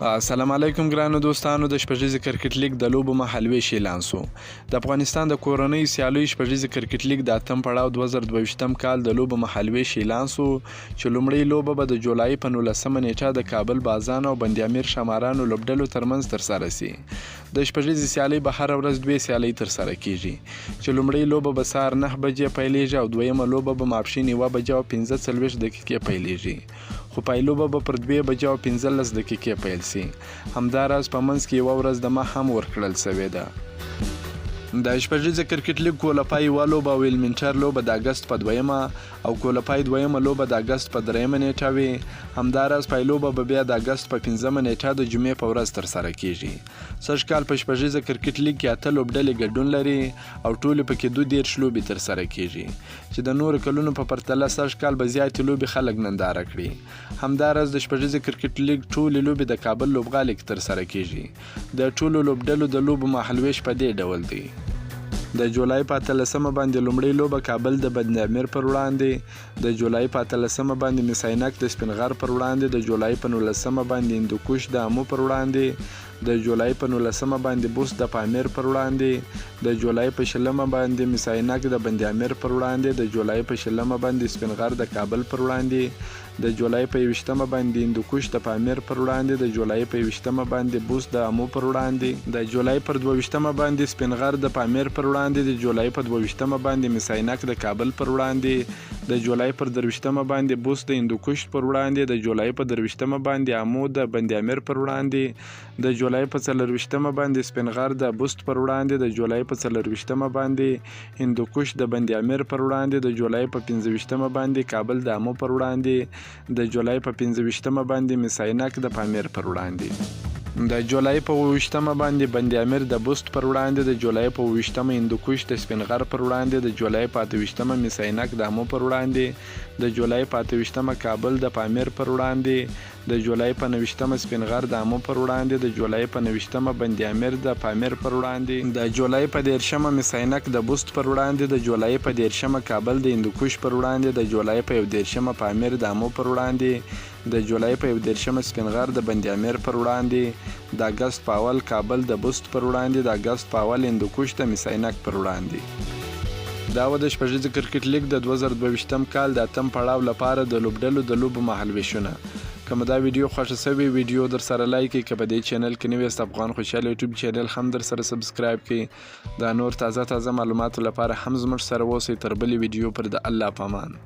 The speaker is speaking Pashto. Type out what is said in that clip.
السلام علیکم ګرانو دوستانو. د شپږیزې کرکټ لیګ د لوبو مهالویش اعلان سو. د افغانستان د کورنۍ سیالیو شپږیزې کرکټ لیګ د اتم پړاو 2022م کال د لوبو مهالویش اعلان سو چې لومړۍ لوبه به د جولای په 19مه نیټه د کابل بازان او بند امیر شمارانو لوبډلو ترمنځ ترسره سي. د شپږیزې سیالۍ به هره ورځ دوې سیالۍ ترسره کیږي چې لومړۍ لوبه به سهار 9 بجې پیلیږي او دویمه لوبه به ماپښین 1 بجې او 45 دقیقې پیلیږي، خو پایلوبه به پر 2 بجې او 15 دقیقې پیل سي. همداراز په منځ کې یوه ورځ دمه هم ورکړل سوې ده. د شپږیزې کرکټ لیګ کولپای یوه لوبه او ویلمنټر لوبه د اګست په 2مه او کولپای دویمه لوبه د اګست په 3مه نیټه وي. همداراز پایلوبه به بیا د اګست په 5مه نیټه د جمعې په ورځ ترسره کیږي. سږ کال په شپږیزه کرکټ لیګ کې 8 لوبډلې ګډون لري او ټولې پکې 32 لوبې ترسره کیږي چې د نورو کلونو په پرتله سږ کال به زیاتې لوبې خلک ننداره کړي. همداراز د شپږیزې کرکټ لیګ ټولې لوبې د کابل لوبغالي کې ترسره کیږي. د ټولو لوبډلو د لوبو مهالویش په دې ډول دی: د جولای په 18مه باندې لومړۍ لوبه کابل د بند امیر پر وړاندې، د جولای په 18مه باندې مساینک د سپین غر پر وړاندې، د جولای په 19مه باندې هندوکش د امو پر وړاندې، د جولای په 19مه باندې بوست د پامیر پر وړاندې، د جولای په 20مه باندې مساینک د بند امیر پر وړاندې، د جولای په 20مه باندې سپین غر د کابل پر وړاندې، د جولای په 21مه باندې هندوکش د پامیر پر وړاندې، د جولای په 21مه باندې بوست د امو پر وړاندې، د جولای پر 22مه باندې سپین غر د پامیر پر وړاندې، د جولای په 22مه باندې مساینک د کابل پر وړاندې، د جولای پر 23مه باندې بوست د هندوکش پر وړاندې، د جولای په 23مه باندې امو د بند امیر پر وړاندې، د جولای په 24مه باندې سپین غر د بوست پر وړاندې، د جولای په 24مه باندې هندوکش د بند امیر پر وړاندې، د جولای په 25مه باندې کابل د امو پر وړاندې، د جولای په 25مه باندې مساینک د پامیر پر وړاندې، د جولای په 28مه باندې بند امیر د بوست پر وړاندې، د جولای په 28مه هندوکش د سپین غر پر وړاندې، د جولای په 28مه مساینک د امو پر وړاندې، د جولای په 28مه کابل د پامیر پر وړاندې، د جولای په 29مه سپین غر د امو پر وړاندې، د جولای په 29مه بند امیر د پامیر پر وړاندې، د جولای په 30مه مساینک د بوست پر وړاندې، د جولای په 30مه کابل د هندوکش پر وړاندې، د جولای په 31مه پامیر د امو پر وړاندې، د جولای په 31مه سپین غر د بند امیر پر وړاندې، د اګست په اول کابل د بوست پر وړاندې، د اګست په اول هندوکش د مساینک پر وړاندې. دا و د شپږیزې کرکټ لیګ د 2022م کال د اتم پړاو لپاره د لوبډلو د لوبو مهالویشونه. که مو دا ویډیو خوښه سوې ویډیو در سره لایک کړئ، که په دې چینل کې نوی یاست افغان خوشحال یوټیوب چینل هم در سره سبسکرایب کړئ. دا نور تازه معلوماتو لپاره هم زموږ سره اوسئ. تر بلې ویډیو پر د الله په امان.